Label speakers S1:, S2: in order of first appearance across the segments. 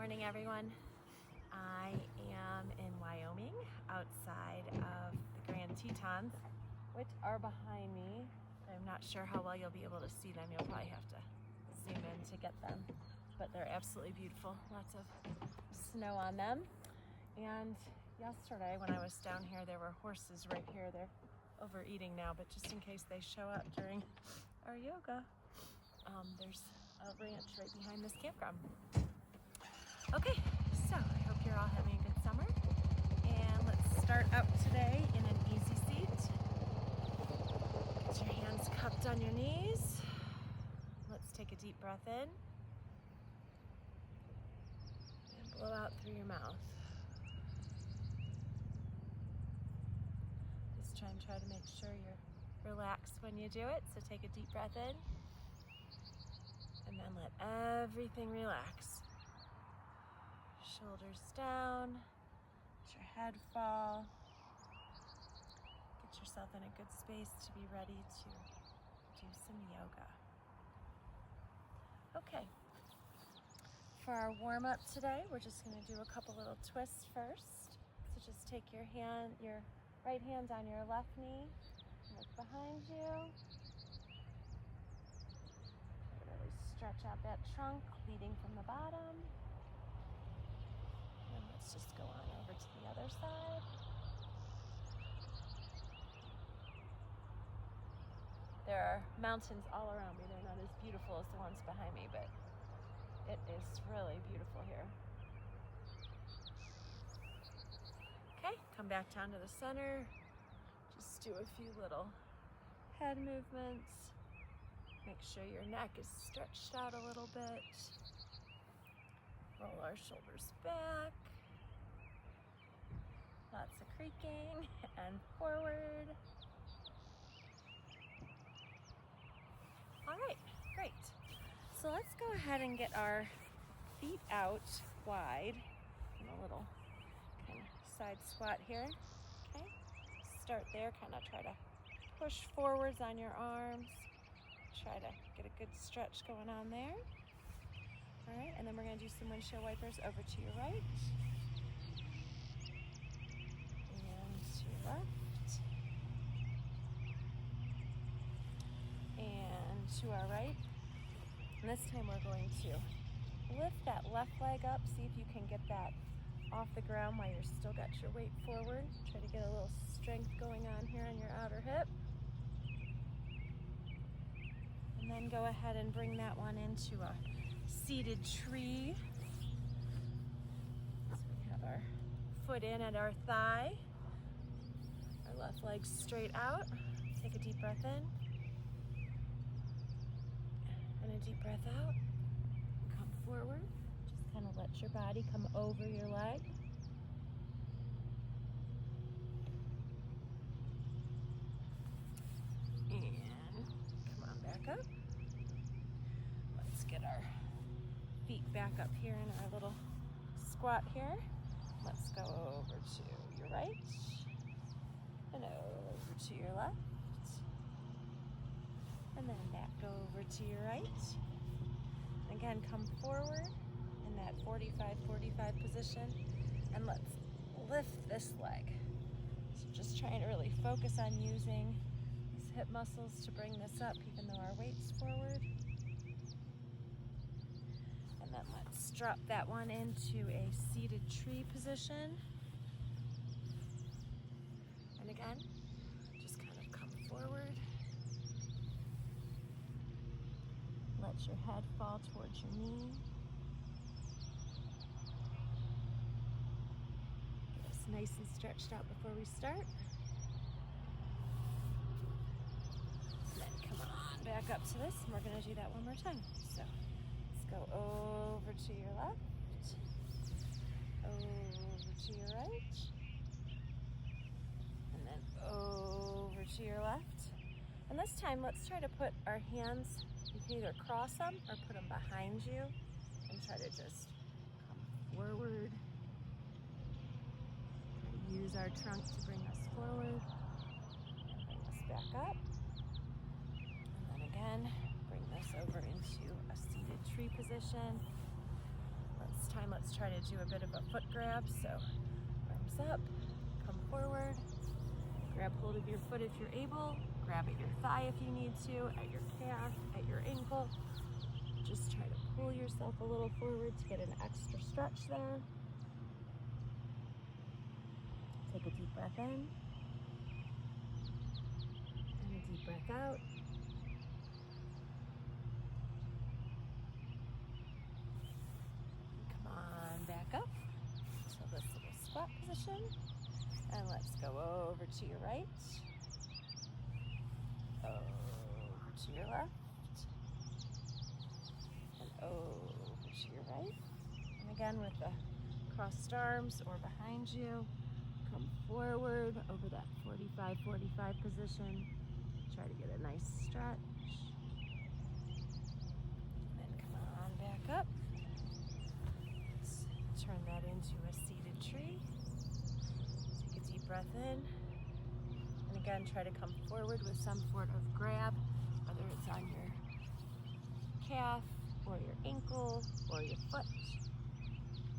S1: Morning, everyone. I am in Wyoming, outside of the Grand Tetons, which are behind me. I'm not sure how well you'll be able to see them. You'll probably have to zoom in to get them, but they're absolutely beautiful. Lots of snow on them. And yesterday when I was down here, there were horses right here. They're overeating now, but just in case they show up during our yoga, there's a ranch right behind this campground. Okay, so I hope you're all having a good summer, and let's start out today in an easy seat. Get your hands cupped on your knees. Let's take a deep breath in and blow out through your mouth. Just try to make sure you're relaxed when you do it, so take a deep breath in and then let everything relax. Shoulders down, let your head fall. Get yourself in a good space to be ready to do some yoga. Okay, for our warm-up today, we're just going to do a couple little twists first. So just take your right hand on your left knee, look behind you. Really stretch out that trunk, leading from the bottom. And let's just go on over to the other side. There are mountains all around me. They're not as beautiful as the ones behind me, but it is really beautiful here. Okay, come back down to the center. Just do a few little head movements. Make sure your neck is stretched out a little bit. Roll our shoulders back. Lots of creaking and forward. All right, great. So let's go ahead and get our feet out wide in a little kind of side squat here. Okay, start there, kind of try to push forwards on your arms. Try to get a good stretch going on there. All right, and then we're going to do some windshield wipers over to your right and to your left and to our right. And this time we're going to lift that left leg up. See if you can get that off the ground while you're still got your weight forward. Try to get a little strength going on here in your outer hip. And then go ahead and bring that one into a seated tree. So we have our foot in at our thigh, our left leg straight out. Take a deep breath in and a deep breath out. Come forward. Just kind of let your body come over your leg. And come on back up. Let's get our feet back up here in our little squat here. Let's go over to your right and over to your left, and then back over to your right. Again, come forward in that 45-45 position, and let's lift this leg. So just trying to really focus on using these hip muscles to bring this up, even though our weight's forward. And then let's drop that one into a seated tree position. And again, just kind of come forward. Let your head fall towards your knee. Get us nice and stretched out before we start. And then come on back up to this, and we're going to do that one more time. So go over to your left, over to your right, and then over to your left. And this time, let's try to put our hands, you can either cross them or put them behind you, and try to just come forward. Use our trunk to bring us forward, and bring us back up. And then again, bring this over into a seated tree position. This time, let's try to do a bit of a foot grab. So arms up, come forward, grab hold of your foot if you're able, grab at your thigh if you need to, at your calf, at your ankle. Just try to pull yourself a little forward to get an extra stretch there. Take a deep breath in and a deep breath out. Come on back up to this little squat position. And let's go over to your right, over to your left, and over to your right. And again with the crossed arms or behind you, come forward over that 45-45 position. Try to get a nice stretch. And then come on back up. Let's turn that into a seated tree. Take a deep breath in. And again, try to come forward with some sort of grab, whether it's on your calf or your ankle or your foot.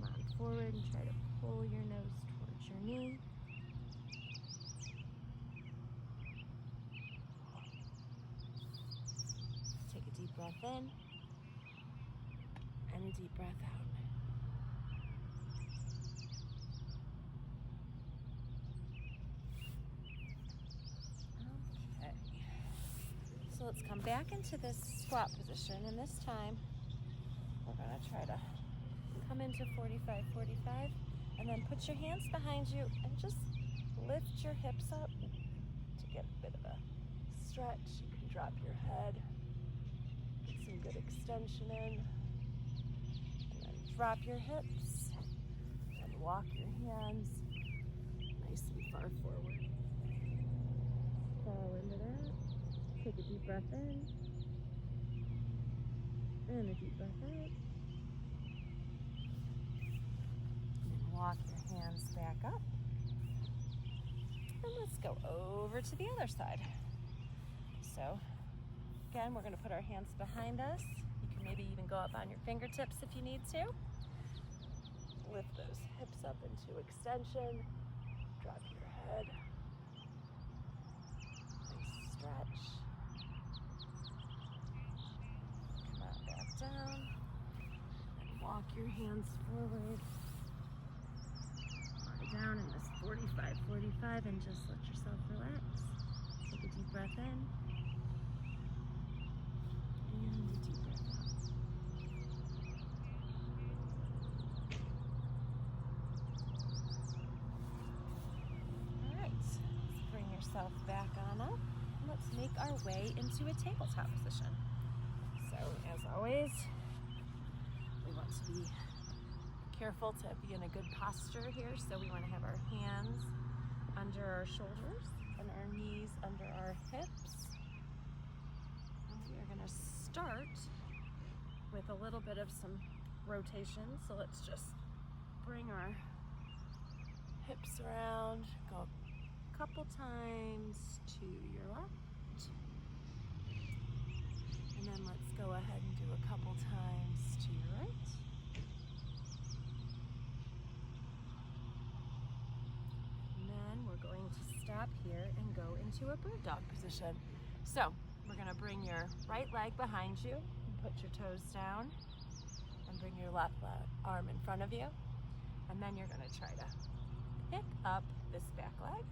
S1: Come on forward and try to pull your nose towards your knee. Take a deep breath in and a deep breath out. Okay. So let's come back into this squat position, and this time we're going to try to come into 45-45 and then put your hands behind you and just lift your hips up to get a bit of a stretch. You can drop your head, get some good extension in, and then drop your hips and walk your hands nice and far forward. Fall into that. Take a deep breath in and a deep breath out. And walk your hands back up. And let's go over to the other side. So again, we're going to put our hands behind us. You can maybe even go up on your fingertips if you need to. Lift those hips up into extension. Drop your head. Nice stretch. Come on back down. And walk your hands forward. Lie down in this 45-45 and just let yourself relax. Take a deep breath in. And a deep breath out. Alright, let's bring yourself back on up. And let's make our way into a tabletop position. So, as always, we want to be careful to be in a good posture here. So we want to have our hands under our shoulders and our knees under our hips. And we are going to start with a little bit of some rotation. So let's just bring our hips around, go a couple times to your left. And then let's go ahead and do a couple times to your right. We're going to stop here and go into a bird dog position. So we're going to bring your right leg behind you and put your toes down and bring your left arm in front of you. And then you're going to try to pick up this back leg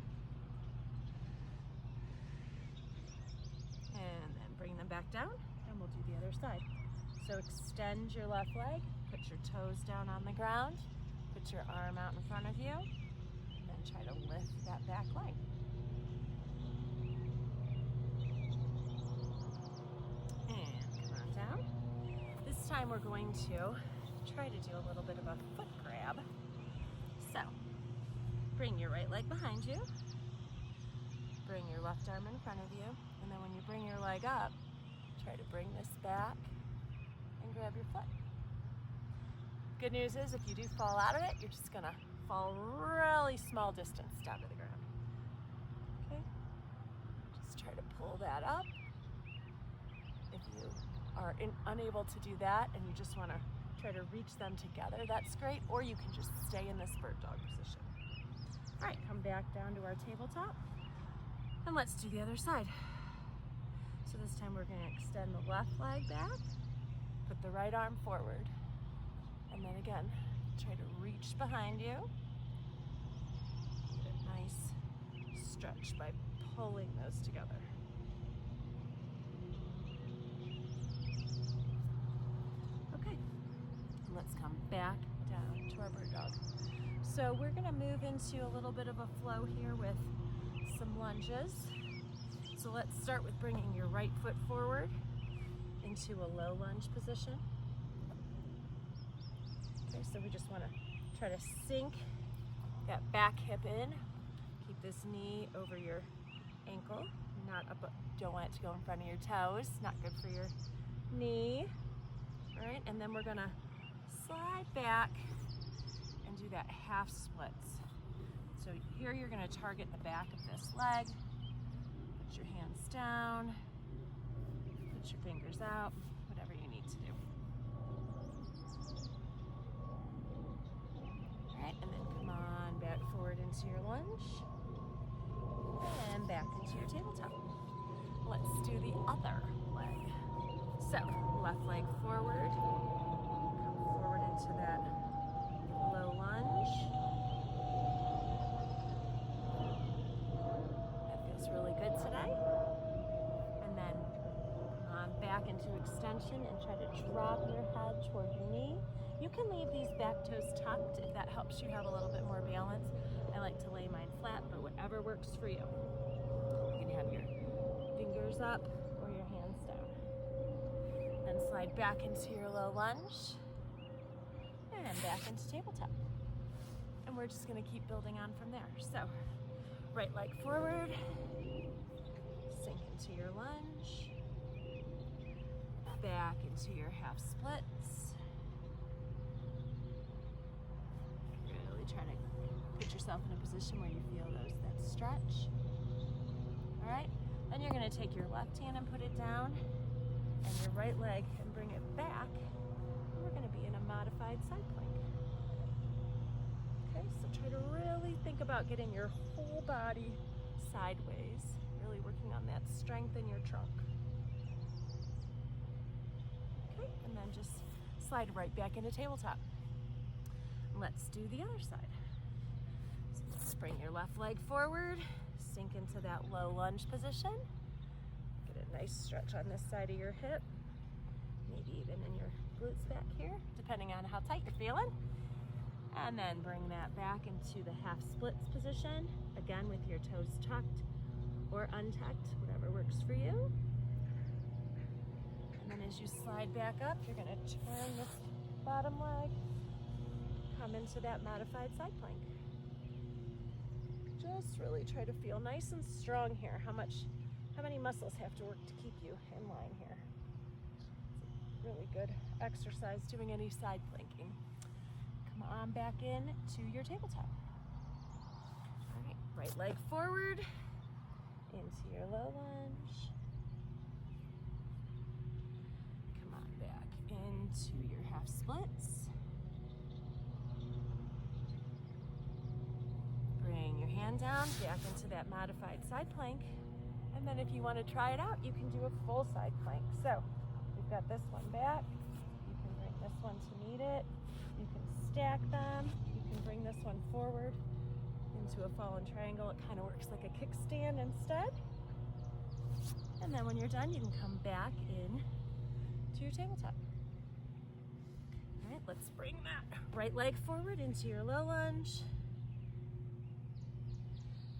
S1: and then bring them back down, and we'll do the other side. So extend your left leg, put your toes down on the ground, put your arm out in front of you, try to lift that back leg. And come on down. This time we're going to try to do a little bit of a foot grab. So, bring your right leg behind you. Bring your left arm in front of you. And then when you bring your leg up, try to bring this back and grab your foot. Good news is if you do fall out of it, you're just gonna fall really small distance down to the ground. Okay? Just try to pull that up. If you are unable to do that and you just want to try to reach them together, that's great, or you can just stay in this bird dog position. All right, come back down to our tabletop, and let's do the other side. So this time we're going to extend the left leg back, put the right arm forward, and then again, try to reach behind you. Get a nice stretch by pulling those together. Okay, let's come back down to our bird dog. So we're going to move into a little bit of a flow here with some lunges. So let's start with bringing your right foot forward into a low lunge position. Okay, so we just want to try to sink that back hip in. Keep this knee over your ankle, not up, don't want it to go in front of your toes, not good for your knee. All right, and then we're going to slide back and do that half splits. So here you're going to target the back of this leg. Put your hands down, put your fingers out, whatever you need to do. All right, and then come on back forward into your lunge and back into your tabletop. Let's do the other leg. So left leg forward, come forward into that low lunge. That feels really good today. And then come on back into extension and try to drop your head toward your knee. You can leave these back toes tucked if that helps you have a little bit more balance. I like to lay mine flat, but whatever works for you. You can have your fingers up or your hands down. Then slide back into your low lunge and back into tabletop. And we're just going to keep building on from there. So right leg forward, sink into your lunge, back into your half splits. Really try to put yourself in a position where you feel that stretch. All right, then you're going to take your left hand and put it down, and your right leg and bring it back, and we're going to be in a modified side plank. Okay, so try to really think about getting your whole body sideways, really working on that strength in your trunk. Okay, and then just slide right back into tabletop. Let's do the other side. So let's bring your left leg forward, sink into that low lunge position. Get a nice stretch on this side of your hip, maybe even in your glutes back here, depending on how tight you're feeling. And then bring that back into the half splits position, again with your toes tucked or untucked, whatever works for you. And then as you slide back up, you're going to turn this bottom leg, come into that modified side plank. Just really try to feel nice and strong here. How many muscles have to work to keep you in line here? It's a really good exercise doing any side planking. Come on back in to your tabletop. All right, right leg forward into your low lunge. Come on back into your half splits. Bring your hand down, back into that modified side plank. And then if you want to try it out, you can do a full side plank. So we've got this one back. You can bring this one to meet it. You can stack them. You can bring this one forward into a fallen triangle. It kind of works like a kickstand instead. And then when you're done, you can come back in to your tabletop. All right, let's bring that right leg forward into your low lunge.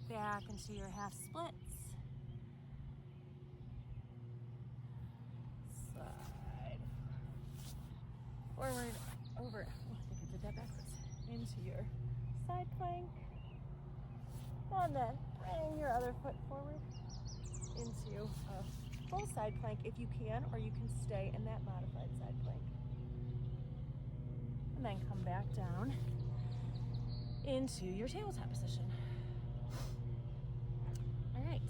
S1: Back into your half splits. Slide forward, over, oh, I think I did that backwards, into your side plank. And then bring your other foot forward into a full side plank if you can, or you can stay in that modified side plank. And then come back down into your tabletop position. All right,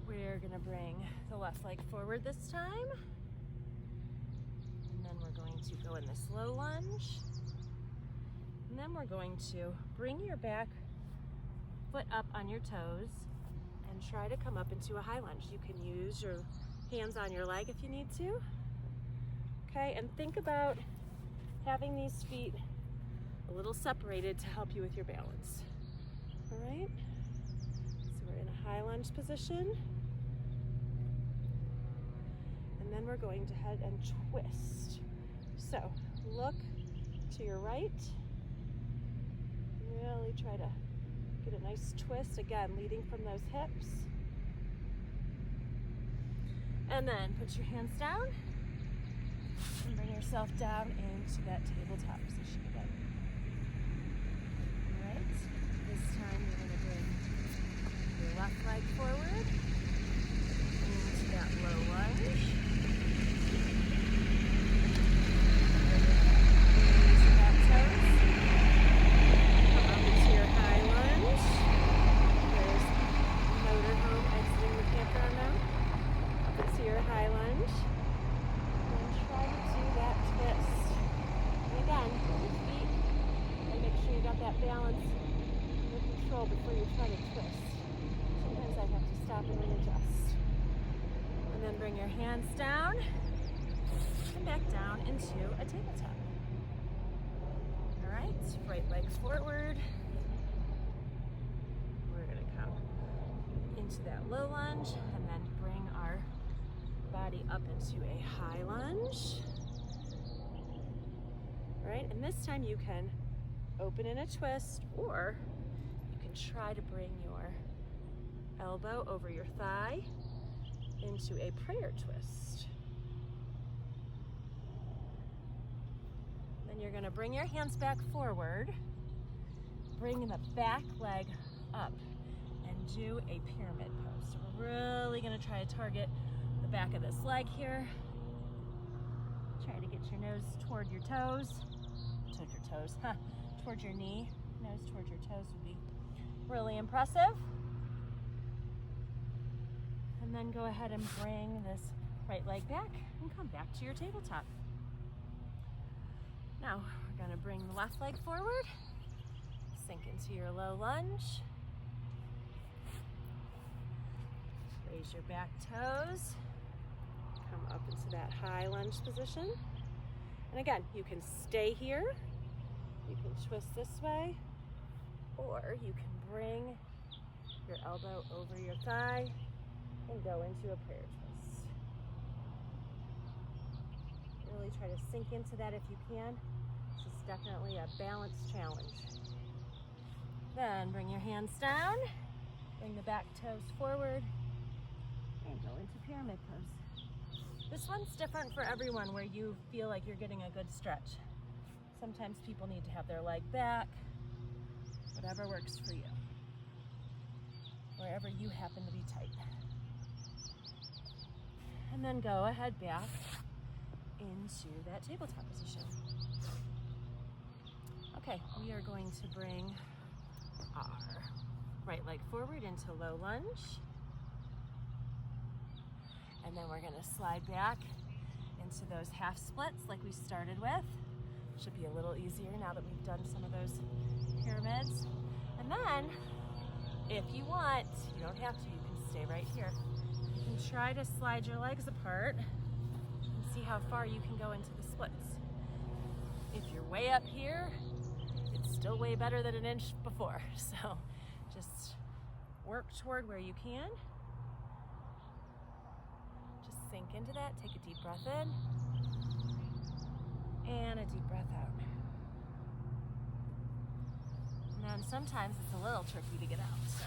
S1: we're gonna bring the left leg forward this time. And then we're going to go in this low lunge. And then we're going to bring your back foot up on your toes and try to come up into a high lunge. You can use your hands on your leg if you need to. Okay, and think about having these feet a little separated to help you with your balance. All right, so we're in a high lunge position. And then we're going to head and twist. So look to your right. Really try to get a nice twist, again, leading from those hips. And then put your hands down and bring yourself down into that tabletop position again. All right, this time you're going to bring your left leg forward into that low lunge. Balance with control before you try to twist. Sometimes I have to stop and readjust. And then bring your hands down and back down into a tabletop. All right, right leg forward. We're going to come into that low lunge and then bring our body up into a high lunge. All right, and this time you can open in a twist, or you can try to bring your elbow over your thigh into a prayer twist. Then you're going to bring your hands back forward, bring the back leg up, and do a pyramid pose. So we're really going to try to target the back of this leg here. Try to get your nose toward your toes. Towards your knee, nose towards your toes would be really impressive. And then go ahead and bring this right leg back and come back to your tabletop. Now we're going to bring the left leg forward, sink into your low lunge, raise your back toes, come up into that high lunge position. And again, you can stay here. You can twist this way, or you can bring your elbow over your thigh and go into a prayer twist. Really try to sink into that if you can. This is definitely a balance challenge. Then bring your hands down, bring the back toes forward, and go into pyramid pose. This one's different for everyone, where you feel like you're getting a good stretch. Sometimes people need to have their leg back, whatever works for you, wherever you happen to be tight. And then go ahead back into that tabletop position. Okay, we are going to bring our right leg forward into low lunge. And then we're going to slide back into those half splits like we started with. Should be a little easier now that we've done some of those pyramids. And then, if you want, you don't have to, you can stay right here. You can try to slide your legs apart and see how far you can go into the splits. If you're way up here, it's still way better than an inch before. So just work toward where you can. Just sink into that, take a deep breath in. And a deep breath out. And then sometimes it's a little tricky to get out, so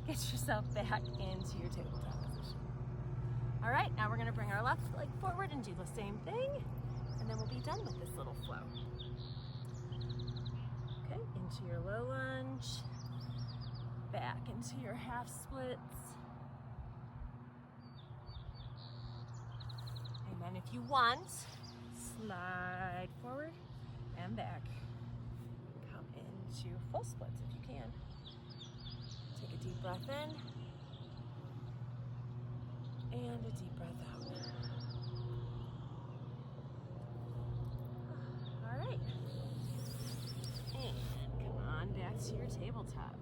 S1: get yourself back into your tabletop position. All right, now we're going to bring our left leg forward and do the same thing, and then we'll be done with this little flow. Okay, into your low lunge, back into your half splits. And then if you want, slide forward and back. Come into full splits if you can. Take a deep breath in and a deep breath out. tabletop.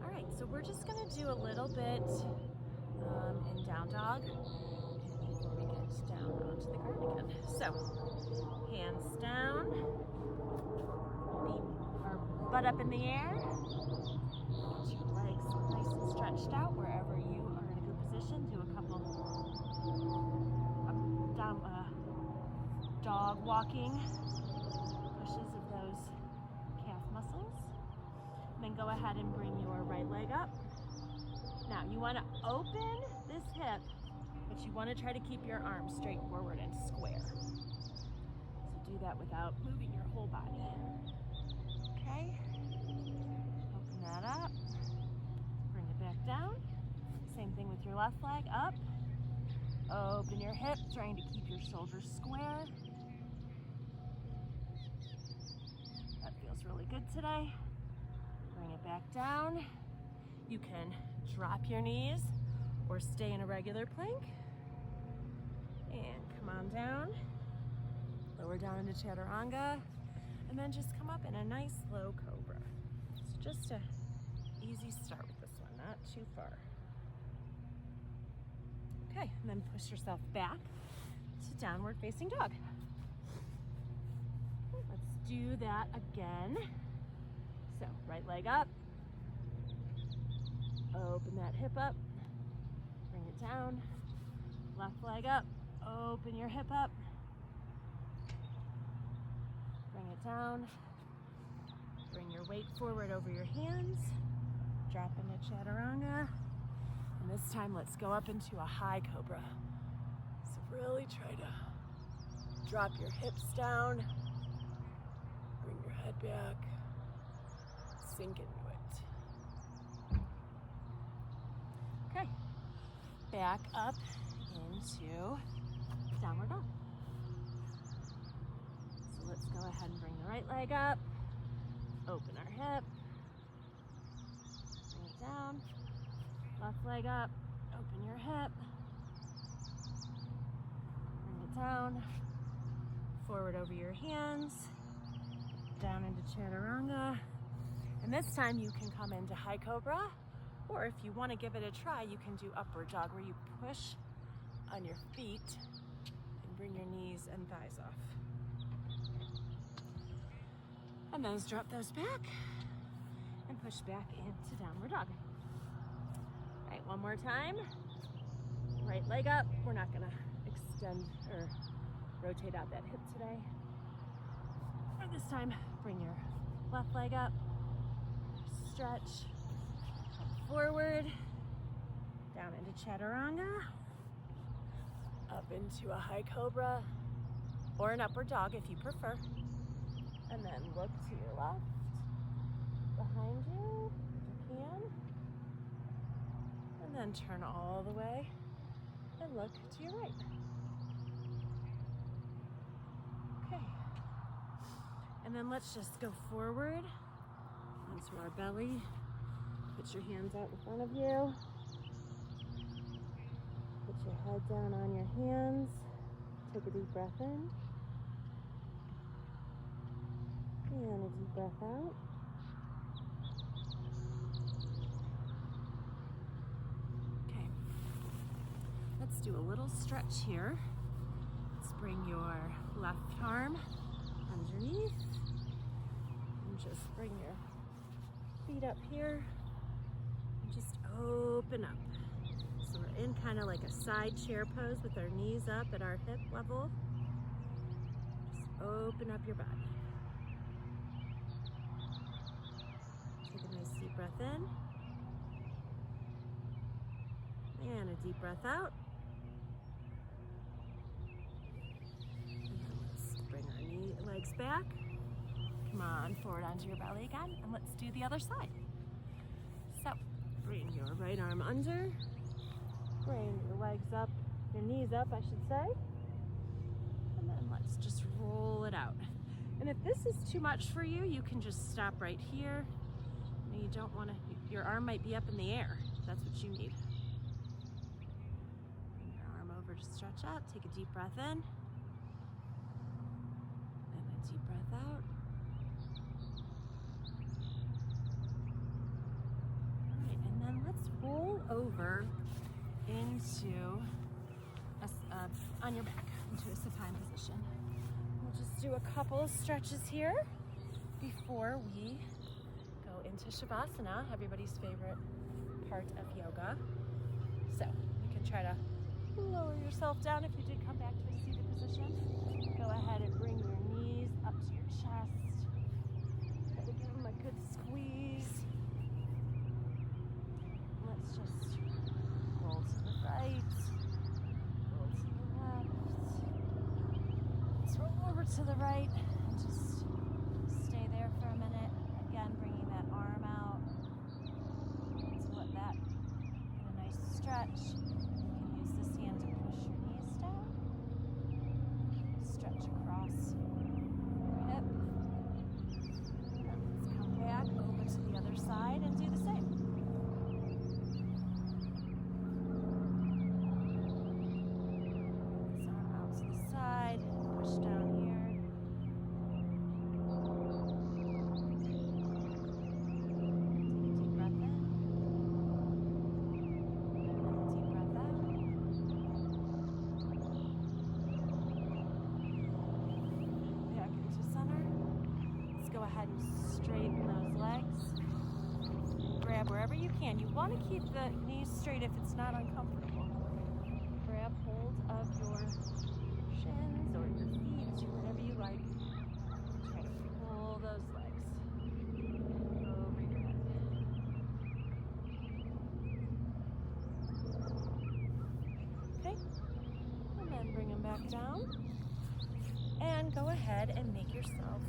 S1: All right, so we're just gonna do a little bit in down dog before we get down onto the ground again. So, hands down, our butt up in the air, get your legs nice and stretched out wherever you are in a good position. Do a couple up, down, dog walking pushes of those calf muscles. And then go ahead and bring your right leg up. Now you want to open this hip, but you want to try to keep your arms straight forward and square. So do that without moving your whole body. Okay? Open that up. Bring it back down. Same thing with your left leg. Up. Open your hip, trying to keep your shoulders square. That feels really good today. Bring it back down. You can drop your knees or stay in a regular plank. And come on down. Lower down into chaturanga. And then just come up in a nice low cobra. So just a easy start with this one, not too far. Okay, and then push yourself back to downward facing dog. Let's do that again. So, right leg up. Open that hip up. Bring it down. Left leg up. Open your hip up. Bring it down. Bring your weight forward over your hands. Drop into chaturanga. And this time, let's go up into a high cobra. So really try to drop your hips down. Bring your head back. Sink into it. Okay. Back up into downward dog. So let's go ahead and bring the right leg up. Open our hip. Bring it down. Left leg up, open your hip, bring it down, forward over your hands, down into chaturanga, and this time you can come into high cobra, or if you want to give it a try, you can do upward dog where you push on your feet and bring your knees and thighs off. And then drop those back and push back into downward dog. One more time. Right leg up. We're not gonna extend or rotate out that hip today. Or this time, bring your left leg up. Stretch. Come forward. Down into chaturanga. Up into a high cobra. Or an upward dog if you prefer. And then look to your left. Behind you, if you can. And then turn all the way and look to your right. Okay. And then let's just go forward onto our belly. Put your hands out in front of you. Put your head down on your hands. Take a deep breath in. And a deep breath out. Let's do a little stretch here. Let's bring your left arm underneath and just bring your feet up here and just open up. So we're in kind of like a side chair pose with our knees up at our hip level. Just open up your body. Take a nice deep breath in and a deep breath out. Legs back. Come on, forward onto your belly again, and let's do the other side. So, bring your right arm under, bring your legs up, your knees up, I should say, and then let's just roll it out. And if this is too much for you, you can just stop right here. You don't want to, your arm might be up in the air. That's what you need. Bring your arm over to stretch out, take a deep breath in. Deep breath out. over into on your back into a supine position. We'll just do a couple of stretches here before we go into Shavasana, everybody's favorite part of yoga. So you can try to lower yourself down if you did come back to a seated position. Go ahead and bring your knees up to your chest. Try to give them a good squeeze. Let's just roll to the right, roll to the left. Let's roll over to the right and just stay there for a minute. Again, bringing that arm out. Let's let that get a nice stretch. You can use this hand to push your knees down. Stretch across your hip. And then let's come back over to the other side and do the same. This arm out to the side, push down here. Straighten those legs. Grab wherever you can. You want to keep the knees straight if it's not uncomfortable. Grab hold of your shins or your feet, whatever you like. Try to pull those legs over your head. Okay, and then bring them back down. And go ahead and make yourself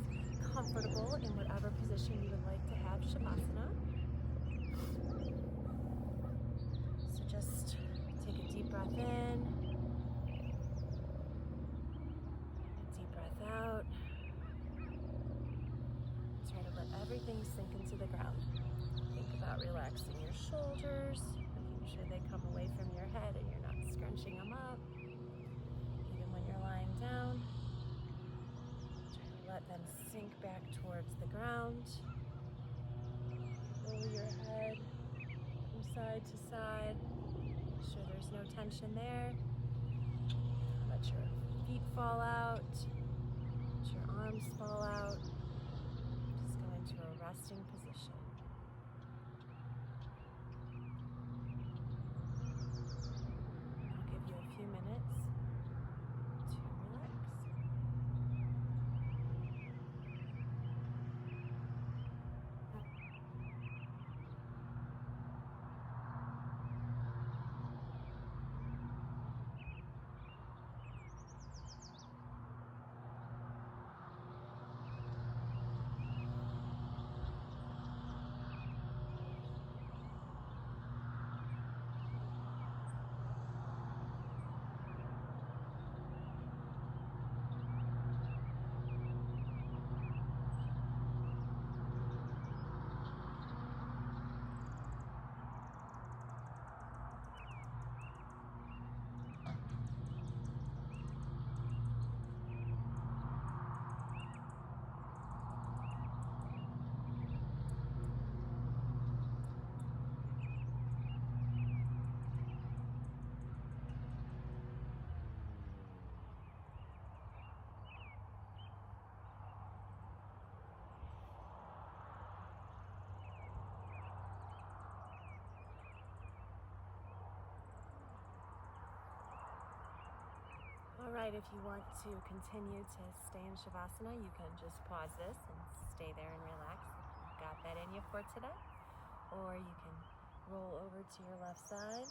S1: comfortable in whatever position you would like to have Shavasana. So just take a deep breath in, a deep breath out. Try to let everything sink into the ground. Think about relaxing your shoulders, making sure they come away from your head and you're not scrunching them up. Even when you're lying down. Let them sink back towards the ground. Roll your head from side to side. Make sure there's no tension there. Let your feet fall out. Let your arms fall out. Just go into a resting position. I'll give you a few minutes to relax. All right, if you want to continue to stay in Shavasana, you can just pause this and stay there and relax. You've got that in you for today. Or you can roll over to your left side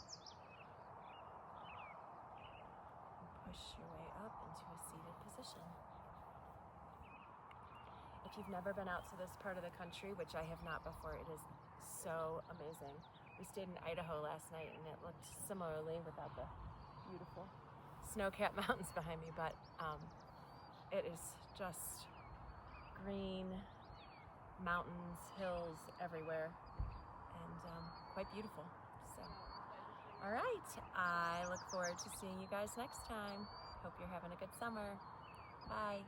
S1: and push your way up into a seated position. If you've never been out to this part of the country, which I have not before, it is so amazing. We stayed in Idaho last night and it looked similarly without the beautiful snow-capped mountains behind me, but it is just green, mountains, hills everywhere, and quite beautiful. So, all right, I look forward to seeing you guys next time. Hope you're having a good summer. Bye.